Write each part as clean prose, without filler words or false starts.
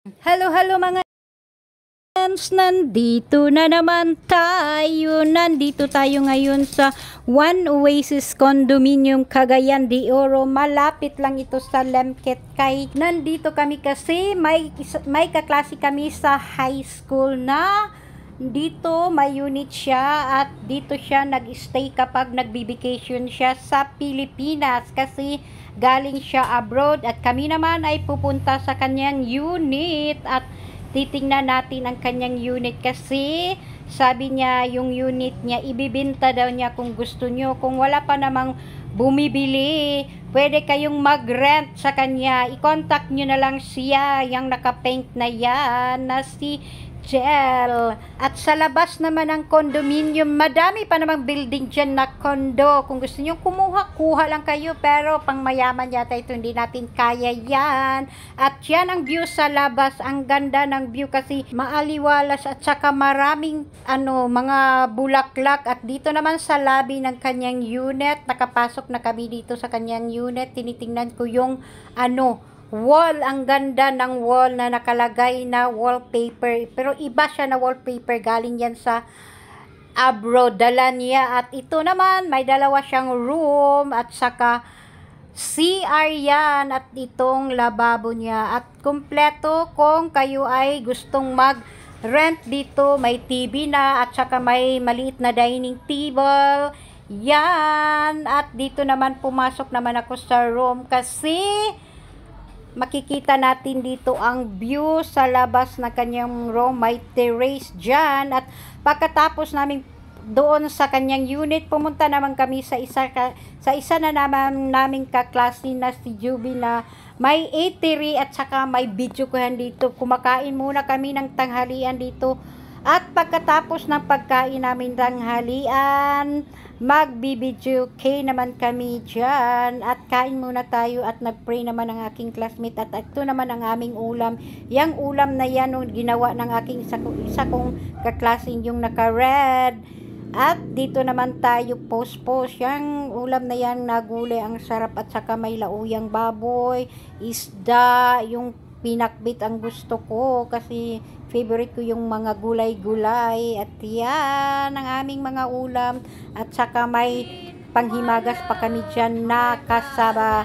Hello mga friends! Nandito na naman tayo. Nandito tayo ngayon sa One Oasis Condominium, Cagayan de Oro. Malapit lang ito sa Lemquet. Nandito kami kasi may kaklase kami sa high school na dito may unit siya at dito siya nag-stay kapag nagbi-vacation siya sa Pilipinas kasi galing siya abroad at kami naman ay pupunta sa kanyang unit at titingnan natin ang kanyang unit kasi sabi niya yung unit niya ibibenta daw niya kung gusto nyo. Kung wala pa namang bumibili, pwede kayong mag-rent sa kanya. I-contact nyo na lang siya, yung naka-paint na yan na si Jel. At sa labas naman ng condominium, madami pa namang building dyan na condo. Kung gusto nyo kumuha, kuha lang kayo. Pero pang mayaman yata ito, hindi natin kaya yan. At yan ang view sa labas. Ang ganda ng view kasi maaliwalas at saka maraming mga bulaklak. At dito naman sa lobby ng kanyang unit, nakapasok na kami dito sa kanyang unit. Tinitingnan ko yung wall, ang ganda ng wall na nakalagay na wallpaper, pero iba siya na wallpaper, galing yan sa abroad, dala niya. At ito naman, may dalawa siyang room at saka CR yan at itong lababo niya. At kumpleto kung kayo ay gustong mag-rent dito, may TV na at saka may maliit na dining table yan. At dito naman pumasok naman ako sa room kasi makikita natin dito ang view sa labas na kanyang room. May terrace dyan. At pagkatapos namin doon sa kanyang unit, pumunta naman kami sa isa na naman naming kaklase na si Juby na may eatery at saka may video kuhan dito. Kumakain muna kami ng tanghalian dito. At pagkatapos ng pagkain namin tanghalian, mag-video naman kami dyan at kain muna tayo at nag-pray naman ang aking classmate at ito naman ang aming ulam. Yang ulam na yan ginawa ng aking isa kong kaklaseng yung naka-red. At dito naman tayo post. Yang ulam na yan na gulay, ang sarap at saka may lauyang baboy, isda, yung pinakbit ang gusto ko kasi favorite ko yung mga gulay-gulay. At yan ang aming mga ulam at saka may panghimagas pa kami dyan na kasaba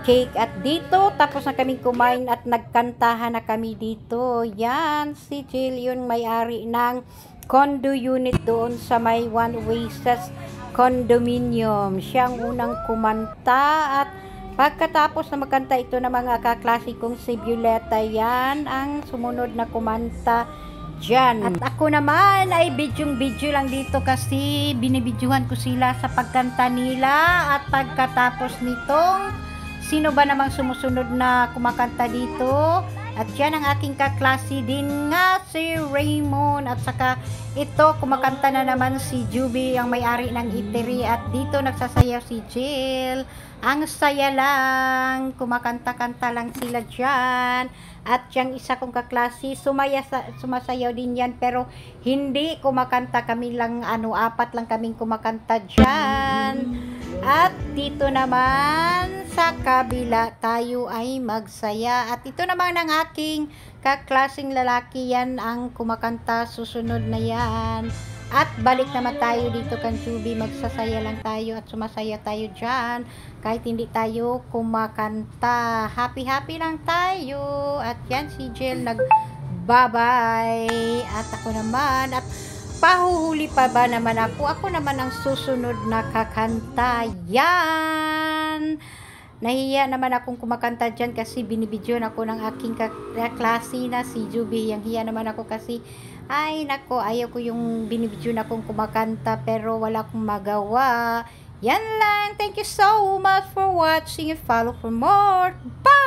cake. At dito tapos na kaming kumain at nagkantahan na kami dito. Yan si Jill, yun may-ari ng condo unit doon sa may One Oasis Condominium. Siya ang unang kumanta at pagkatapos na magkanta ito ng mga kaklasikong si Violeta, yan ang sumunod na kumanta dyan. At ako naman ay video lang dito kasi binibidyohan ko sila sa pagkanta nila. At pagkatapos nitong sino ba namang sumusunod na kumakanta dito? At yan ang aking kaklase din nga si Raymond. At saka ito kumakanta na naman si Juby, ang may-ari ng eatery. At dito nagsasayaw si Jill. Ang saya lang, kumakanta-kanta lang sila dyan. At yung isa kong kaklase, sumasayaw din yan, pero hindi kumakanta. Kami lang, apat lang kaming kumakanta dyan. At dito naman sa kabila tayo ay magsaya. At ito naman ang aking kaklaseng lalaki, yan ang kumakanta, susunod na yan. At balik naman tayo dito kan Juby, magsasaya lang tayo at sumasaya tayo dyan kahit hindi tayo kumakanta. Happy lang tayo. At yan si Jill nag-bye-bye. At ako naman, at pahuhuli pa ba naman ako naman ang susunod na kakanta. Yan, nahiya naman akong kumakanta dyan kasi binibidyon ako ng aking kaklase na si Juby. Yang hiya naman ako kasi ay nako, ayaw ko yung binibidyo na akong kumakanta pero wala akong magawa. Yan lang. Thank you so much for watching and follow for more. Bye!